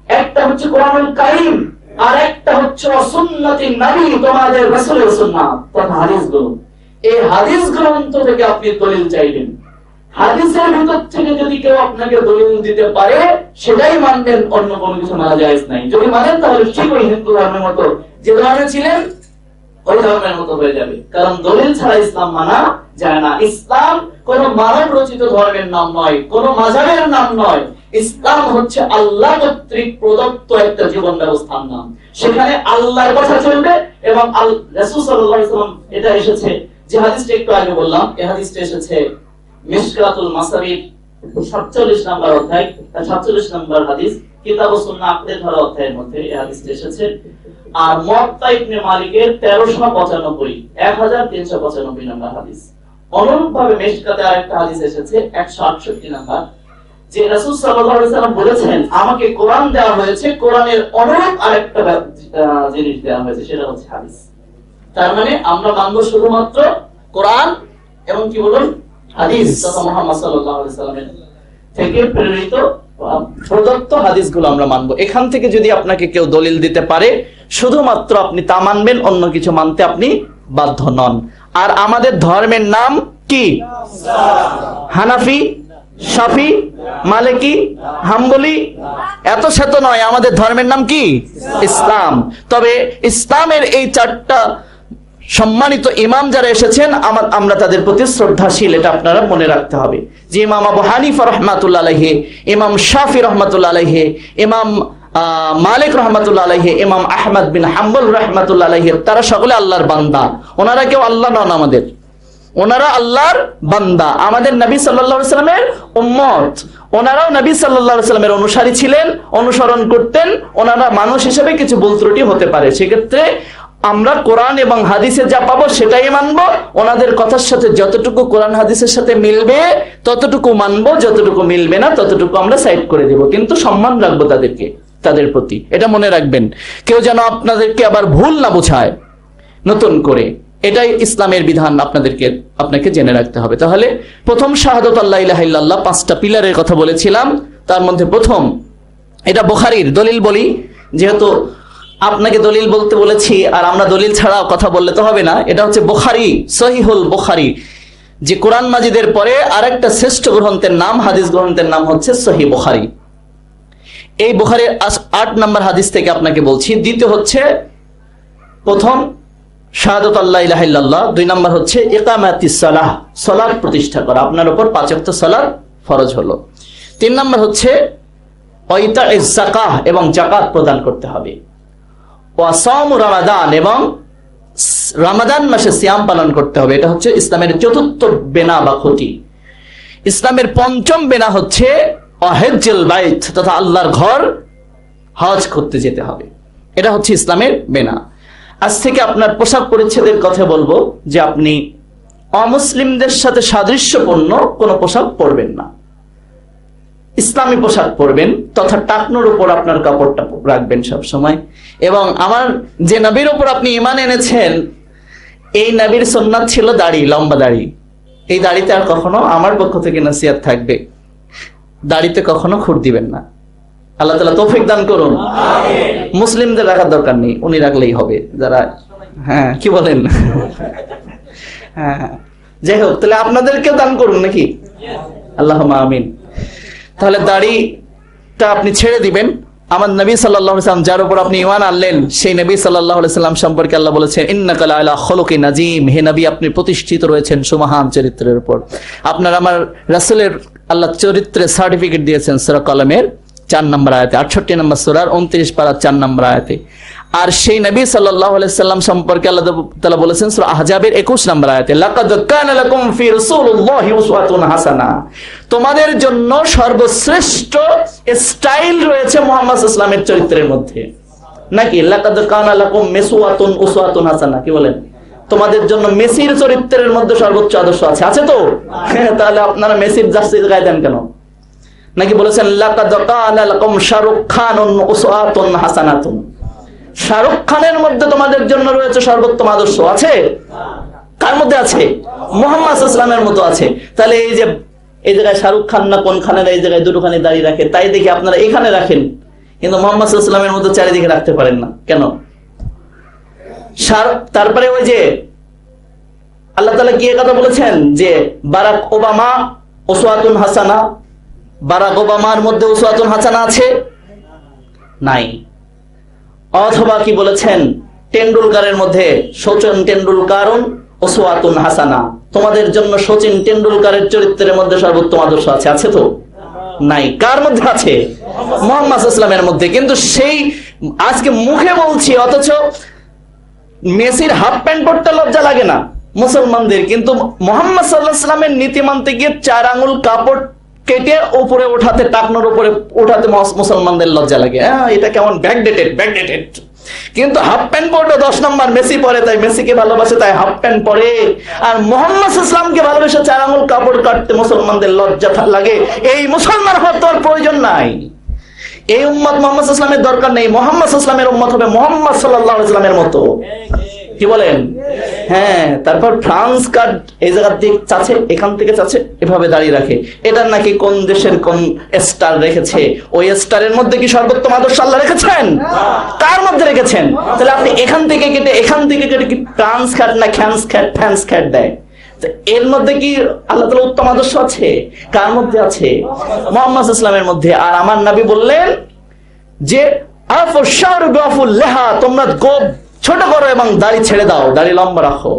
একটা হচ্ছে কোরআনুল কারীম, আর একটা হচ্ছে সুন্নতি নবী, তোমাদের রাসূলের সুন্নাহ তথা হাদিসগুলো। এই হাদিস গ্রন্থ থেকে আপনি দলিল চাইবেন। হাদিসের ভিতর থেকে যদি কেউ আপনাকে দলিল দিতে পারে, সেটাই মানবেন, অন্য কোনো কিছু মানা জায়েজ নাই। যদি মানেন তাহলে ঠিক ওই হিন্দু ধর্মের মতো যে ধর্মে ছিলেন ওই ধর্মের মতো হয়ে যাবে। কারণ দলিল ছাড়া ইসলাম মানা যায় না। ইসলাম কোন মানব রচিত ধর্মের নাম নয়, কোন মাযহাবের নাম নয়। ইসলাম হচ্ছে আল্লাহ কর্তৃক প্রদত্ত একটা জীবন ব্যবস্থার নাম। সেখানে আল্লাহর কথা চলবে এবং রাসূল সাল্লাল্লাহু আলাইহি ওয়াসাল্লাম, এটা এসেছে যে হাদিসটা একটু আগে বললাম, এই হাদিসটা এসেছে মিশকাতুল মাসাবির 47 নম্বর অধ্যায় 47 নম্বর হাদিস, কিতাবুস সুন্নাহ আকদের ধারা অধ্যায়ের মধ্যে এই হাদিসটি এসেছে। আর মুওয়াত্তা ইবনে মালিকের 1395 1395 নম্বর হাদিস। অনুরূপভাবে মিশকাতে আরেকটা হাদিস এসেছে 168 নম্বর, যে রাসূল সাল্লাল্লাহু আলাইহি ওয়াসাল্লাম বলেছেন আমাকে কোরআন দেওয়া হয়েছে, কোরআনের অনুরূপ আরেকটা জিনিস দেওয়া হয়েছে, সেটা হচ্ছে হাদিস। তার মানে আমরা মানব শুধুমাত্র কোরআন এবং কি বলুন হাদিস, তথা মুহাম্মদ সাল্লাল্লাহু আলাইহি ওয়াসাল্লামের থেকে প্রেরিত প্রদত্ত হাদিসগুলো আমরা মানবো। এখান থেকে যদি আপনাকে কেউ দলিল দিতে পারে, শুধুমাত্র আপনি তা মানবেন, অন্য কিছু মানতে আপনি বাধ্য নন। আর আমাদের ধর্মের নাম কি? হানাফি, শাফি, মালিকি, হাম্বলি, এত শত নয়, আমাদের ধর্মের নাম কি? ইসলাম। তবে ইসলামের এই 4টা সম্মানিত ইমাম যারা এসেছেন, আমরা তাদের প্রতি শ্রদ্ধাশীল, এটা আপনারা মনে রাখতে হবে। যে ইমাম আবু হানিফা রাহমাতুল্লাহ আলাইহি, ইমাম শাফি রাহমাতুল্লাহ আলাইহি, ইমাম মালিক রাহমাতুল্লাহ আলাইহি, ইমাম আহমদ বিন হাম্বল রাহমাতুল্লাহ আলাইহি, তারা সকলে আল্লাহর বান্দা। ওনারা কেউ আল্লাহ নন আমাদের, ওনারা আল্লাহর বান্দা, আমাদের নবী সাল্লাল্লাহু আলাইহি ওয়াসাল্লামের উম্মত। ওনারাও নবী সাল্লাল্লাহু আলাইহি ওয়াসাল্লামের অনুসারী ছিলেন, অনুসরণ করতেন। ওনারা মানুষ হিসেবে কিছু ভুল ত্রুটি হতে পারে, সেক্ষেত্রে আমরা কোরআন এবং হাদিসে যা পাবো সেটাই মানবো। ওনাদের কথার সাথে যতটুকু কোরআন হাদিসের সাথে মিলবে ততটুকু মানবো, যতটুকু মিলবে না ততটুকু আমরা সাইড করে দেব, কিন্তু সম্মান রাখবো তাদের প্রতি, এটা মনে রাখবেন। কেউ যেন আপনাদেরকে আবার ভুল না বোঝায় নতুন করে, এটাই ইসলামের বিধান, আপনাকে জেনে রাখতে হবে। তাহলে প্রথম শাহাদাত আল্লা ইলাহা ইল্লাল্লাহ, 5টা পিলারের কথা বলেছিলাম, তার মধ্যে প্রথম, এটা বুখারীর দলিল বলি, যেহেতু আপনাকে দলিল বলতে বলেছি আর আমরা দলিল ছাড়া কথা বললে তো হবে না। এটা হচ্ছে বুখারী, সহিহুল বুখারী, যে কোরআন মাজিদের পরে আরেকটা শ্রেষ্ঠ গ্রন্থের নাম, হাদিস গ্রন্থের নাম হচ্ছে সহিহ বুখারী। এই বুখারীর 8 নম্বর হাদিস থেকে আপনাকে বলছি। দ্বিতীয় হচ্ছে প্রথম শাহাদাত আল্লা ইলাহা ইল্লাল্লাহ, 2 নম্বর হচ্ছে ইকামাতিস সালাহ, সালাত প্রতিষ্ঠা করা, আপনার উপর 5 ওয়াক্ত সালাত ফরজ হলো। 3 নম্বর হচ্ছে ওয়াইতাইজ যাকাহ, এবং যাকাত প্রদান করতে হবে। ওয়াসাম রমাদান, এবং রমাদান মাসে সিয়াম পালন করতে হবে। এটা হচ্ছে ইসলামের 4র্থ বেনা বা খুঁটি। ইসলামের 5ম বেনা হচ্ছে হজ্জুল বাইত, তথা আল্লাহর ঘর হজ করতে যেতে হবে। এটা হচ্ছে ইসলামের বেনা। আজ থেকে আপনার পোশাক পরিচ্ছদের কথা বলবো, যে আপনি অমুসলিমদের সাথে সাদৃশ্যপূর্ণ কোনো পোশাক পরবেন না, ইসলামী পোশাক পরবেন, তথা টাকনোর উপর আপনার কাপড়টা রাখবেন সব সময়। এবং আমার যে নবীর উপর আপনি ঈমান এনেছেন, এই নবীর সুন্নাত ছিল দাড়ি, লম্বা দাড়ি। এই দাড়িতে আর কখনো, আমার পক্ষ থেকে নসিহত থাকবে, দাড়িতে কখনো খুঁট দিবেন না। আল্লাহ তাআলা তৌফিক দান করুন। মুসলিমদের রাখার দরকার নেই, উনি রাখলেই হবে, যারা কি বলেন? যাই হোক, তাহলে আপনাদেরকেও দান করুন নাকি? আল্লাহুম্মা আমিন। তাহলে দাড়িটা আপনি ছেড়ে দিবেন। আমার নবী সাল্লাল্লাহু আলাইহি ওয়াসাল্লাম, যার উপর আপনি ঈমান আনলেন, সেই নবী সাল্লাল্লাহু আলাইহি ওয়াসাল্লাম সম্পর্কে আল্লাহ বলেছেন, ইন্নাকা লাআলা খুলুকিন আযীম, হে নবী আপনি প্রতিষ্ঠিত রয়েছেন সুমহান চরিত্রের উপর। আপনার আমার রাসূলের আল্লাহ চরিত্রের সার্টিফিকেট দিয়েছেন সূরা কলমের 4 নম্বর আয়াতে, 68 নম্বর সূরার 29 পারা 4 নম্বর আয়াতে। আর সেই নবী সাল্লাল্লাহু আলাইহি ওয়াসাল্লাম সম্পর্কে আল্লাহ তাআলা বলেছেন সূরা আহজাবের 21 নম্বর আয়াতে, লাকাদ কানা লাকুম ফি রাসূলিল্লাহি উসওয়াতুন হাসানাহ, তোমাদের জন্য সর্বশ্রেষ্ঠ স্টাইল রয়েছে মুহাম্মদ সাল্লাল্লাহু আলাইহি ওয়াসাল্লামের চরিত্রের মধ্যে। নাকি লাকাদ কানা লাকুম মিসওয়াতুন উসওয়াতুন হাসানাহ, কি বলেন? তোমাদের জন্য মেসির চরিত্রের মধ্যে সর্বোচ্চ আদর্শ আছে তো? তাহলে আপনারা মেসির জার্সি গায়ে দেন কেন? নাকি বলেছেন লাকাদ কানা লাকুম শাহরুখ খানুন উসওয়াতুন হাসানাতুন, শাহরুখ খানের মধ্যে তোমাদের জন্য রয়েছে সর্বোত্তম আদর্শ। আছে? কার মধ্যে আছে? মুহাম্মদ সাল্লাল্লাহু আলাইহি ওয়াসাল্লামের মতো আছে। তাহলে এই যে এই জায়গায় শাহরুখ খান না কোন খানের এই জায়গায় দুটোখানি দাড়ি রাখে, তাই দেখি আপনারা এখানে রাখেন, কিন্তু মুহাম্মদ সাল্লাল্লাহু আলাইহি ওয়াসাল্লামের মতো চারিদিকে রাখতে পারেন না কেন? তারপরে ওই যে আল্লাহ তাআলা কি কথা বলেছেন যে বারাক ওবামা উসওয়াতুন হাসানা, বারাক ওবামার মধ্যে উসওয়াতুন হাসানা আছে? নাই। অথবা কি বলেছেন টেন্ডুলকারের মধ্যে সচিন টেন্ডুলকারুন উসওয়াতুন হাসানা, তোমাদের জন্য সচিন টেন্ডুলকারের চরিত্রের মধ্যে সর্বোত্তম আদর্শ আছে? আছে তো? নাই। কার মধ্যে আছে? মুহাম্মদ সাল্লাল্লাহু আলাইহি ওয়াসাল্লামের মধ্যে। কিন্তু সেই আজকে মুখে বলছি, অথচ মেসির হাফ প্যান্ট পরতে লজ্জা লাগে না, মুসলমানদের, কিন্তু মুহাম্মদ সাল্লাল্লাহু আলাইহি ওয়াসাল্লামের নীতি মানতে গিয়ে 4 আঙ্গুল কাপড় কেটে উপরে ওঠাতে, টাকনোর উপরে ওঠাতে মুসলমানদের লজ্জা লাগে। এটা কেমন ব্যাকডেটেড। কিন্তু হাফ প্যান্ট পরে 10 নম্বর মেসি পরে, তাই মেসিকে ভালোবাসে, তাই হাফ প্যান্ট পরে। আর মুহাম্মদ ইসলামকে ভালোবেসে 4 আঙ্গুল কাপড় কাটতে মুসলমানদের লজ্জা লাগে। এই মুসলমান হওয়ার তোর প্রয়োজন নাই। এই উম্মত মুহাম্মদ ইসলামের দরকার নেই। মুহাম্মদ ইসলামের উম্মত হবে মুহাম্মদ সাল্লাল্লাহু আলাইহি ওয়াসাল্লামের মতো। কি বলেন? হ্যাঁ। তারপর ফ্রান্স কার্ড এই জায়গা দিয়ে চাচ্ছে, এখান থেকে চাচ্ছে, এভাবে দাঁড়িয়ে রাখে। এটার নাকি কোন দেশের কোন স্টার রেখেছে, ওই স্টারের মধ্যে কি সর্বোত্তম আদর্শ আল্লাহ রেখেছেন? কার মধ্যে রেখেছেন? তাহলে আপনি এখান থেকে কেটে কি ফ্রান্স কার্ড না ফ্যান্স কার্ড দেয়? এর মধ্যে কি আল্লাহ তাআলা উত্তম আদর্শ আছে? কার মধ্যে আছে? মুহাম্মদ ইসলামের মধ্যে। আর আমার নবী বললেন যে আফু শার বিআফুল লিহা, তোমরা গোপ ছোট করো এবং দাড়ি ছেড়ে দাও, দাড়ি লম্বা রাখো।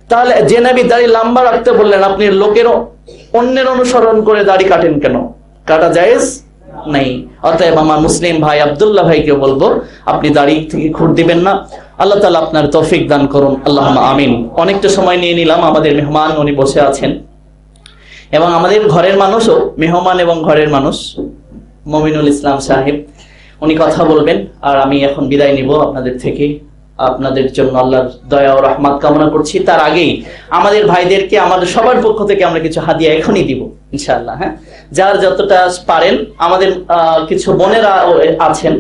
তাহলে যে নবী দাড়ি লম্বা রাখতে বললেন, আপনি অন্যের অনুসরণ করে দাড়ি কাটেন কেন? কাটা জায়েজ নাই। অতএব আমার মুসলিম ভাই আব্দুল্লাহ ভাইকে বলবো, আপনি দাড়ি থেকে খুঁট দিবেন না। আল্লাহ তাআলা আপনার তৌফিক দান করুন, আল্লাহুম্মা আমিন। অনেকটা সময় নিয়ে নিলাম। আমাদের মেহমান উনি বসে আছেন এবং আমাদের ঘরের মানুষও মেহমান এবং ঘরের মানুষ, মমিনুল ইসলাম সাহেব, উনি কথা বলবেন। আর আমি এখন বিদায় নিব আপনাদের থেকে। আপনাদের জন্য আল্লাহর দয়া ও রহমত কামনা করছি। তার আগেই আমাদের ভাইদেরকে আমাদের সবার পক্ষ থেকে আমরা কিছু হাদিয়া এখনই দিব ইনশাআল্লাহ। হ্যাঁ, যার যতটা পারেন। আমাদের কিছু বোনেরা আছেন,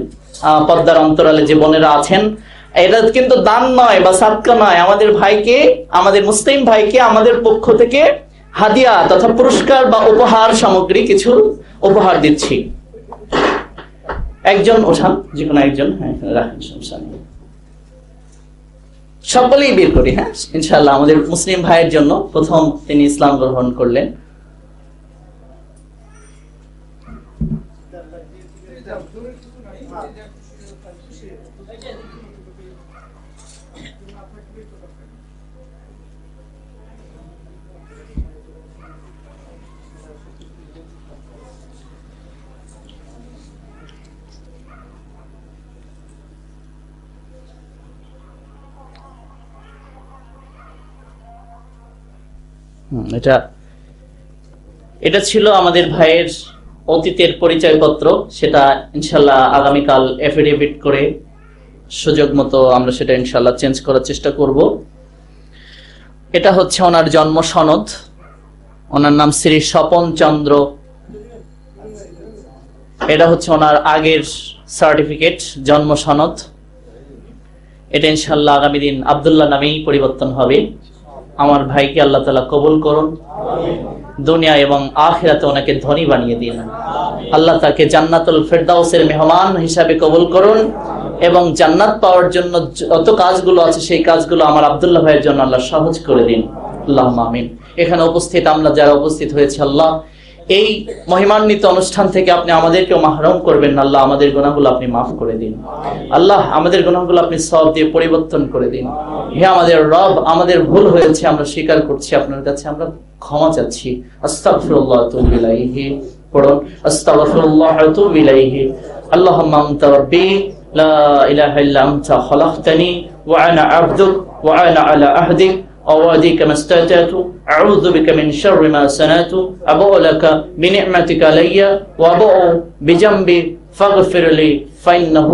পর্দার অন্তরালে যে বোনেরা আছেন, এটা কিন্তু দান নয় বা সাদকা নয়, আমাদের ভাইকে, আমাদের মুসলিম ভাইকে আমাদের পক্ষ থেকে হাদিয়া তথা পুরস্কার বা উপহার সামগ্রী কিছু উপহার দিচ্ছি। একজন ওঠান, যে কোনো একজন। হ্যাঁ, রাখেন, সমস্যা নেই। সকলেই বের করি। হ্যাঁ, ইনশাআল্লাহ। আমাদের মুসলিম ভাইয়ের জন্য প্রথম তিনি ইসলাম গ্রহণ করলেন। এটা ছিল আমাদের ভাইয়ের অতীতের পরিচয়পত্র। সেটা ইনশাল্লাহ আগামীকাল এফিডেভিট করে সুযোগ মতো আমরা সেটা ইনশাল্লাহ চেঞ্জ করার চেষ্টা করব। এটা হচ্ছে ওনার জন্ম সনদ। ওনার নাম শ্রী স্বপন চন্দ্র। এটা হচ্ছে ওনার আগের সার্টিফিকেট, জন্ম সনদ। এটা ইনশাল্লাহ আগামী দিন আব্দুল্লাহ নামেই পরিবর্তন হবে। আমার ভাইকে আল্লাহ তাআলা কবুল করুন, দুনিয়া এবং আখিরাতে ওনাকে ধনী বানিয়ে দিন। আল্লাহ তাকে জান্নাতুল ফেরদাউসের মেহমান হিসাবে কবুল করুন এবং জান্নাত পাওয়ার জন্য যত কাজগুলো আছে সেই কাজগুলো আমার আব্দুল্লাহ ভাইয়ের জন্য আল্লাহ সহজ করে দিন, আল্লাহুম্মা আমিন। এখানে উপস্থিত আমরা যারা উপস্থিত হয়েছে, আল্লাহ এই মহিমান্বিত অনুষ্ঠান থেকে আপনি আমাদেরকেও মাহরুম করবেন না। আল্লাহ আমাদের গুনাহগুলো আপনি মাফ করে দিন। আল্লাহ আমাদের গুনাহগুলো আপনি সওয়াব দিয়ে পরিবর্তন করে দিন। হে আমাদের রব, আমাদের ভুল হয়েছে, আমরা স্বীকার করছি, আপনার কাছে আমরা ক্ষমা চাচ্ছি। আস্তাগফিরুল্লাহ ওয়া আতুবু ইলাইহি। পড়ুন, আস্তাগফিরুল্লাহ ওয়া আতুবু ইলাইহি। আল্লাহুম্মা আনতা রাব্বি লা ইলাহা ইল্লা আনতা খালাকতানি ওয়া আনা আবদুক ওয়া আনা আলা আহদিক أواديك ما استطعت أعوذ بك من شر ما صنعت أبوء لك بنعمتك علي وأبوء بجنبي فاغفر لي فإنه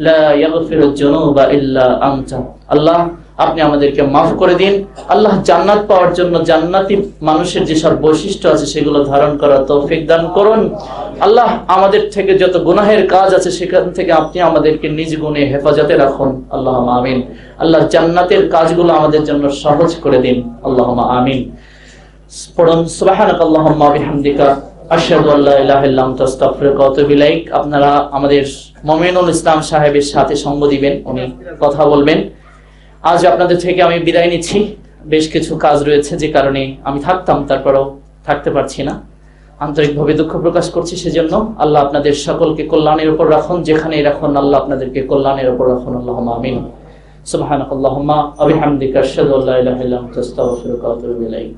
لا يغفر الذنوب إلا أنت। আল্লাহ আপনি আমাদেরকে মাফ করে দিন। আল্লাহ জান্নাত পাওয়ার জন্য জান্নাতি মানুষের যেসব বৈশিষ্ট্য আছে সেগুলো ধারণ করার তৌফিক দান করুন। আল্লাহ আমাদের থেকে যত গুনাহের কাজ আছে সেখান থেকে আপনি আমাদেরকে নিজ গুণে হেফাজতে রাখুন, আল্লাহুম্মা আমিন। আল্লাহ জান্নাতের কাজগুলো আমাদের জন্য সহজ করে দিন, আল্লাহুম্মা আমিন। পড়ুন, সুবহানাকাল্লাহুম্মা ওয়া বিহামদিকা আশহাদু আল্লা ইলাহা ইল্লা আনতা আস্তাগফিরুকা ওয়া আতুবু ইলাইক। আপনারা আমাদের মুমিনুল ইসলাম সাহেবের সাথে সঙ্গ দিবেন, উনি কথা বলবেন। আজ আপনাদের থেকে আমি বিদায় নিচ্ছি। বেশ কিছু কাজ রয়েছে যে কারণে আমি থাকতাম, তারপরেও থাকতে পারছি না। আন্তরিকভাবে দুঃখ প্রকাশ করছি সেজন্য। আল্লাহ আপনাদের সকলকে কল্যাণের উপর রাখুন, যেখানেই রাখুন আল্লাহ আপনাদেরকে কল্যাণের উপর রাখুন, আল্লাহুম্মা আমিন। সুবহানাকাল্লাহুম্মা ওয়া বিহামদিকা আশহাদু আল্লা ইলাহা ইল্লা আনতা আস্তাগফিরুকা ওয়া আতুবু ইলাইক।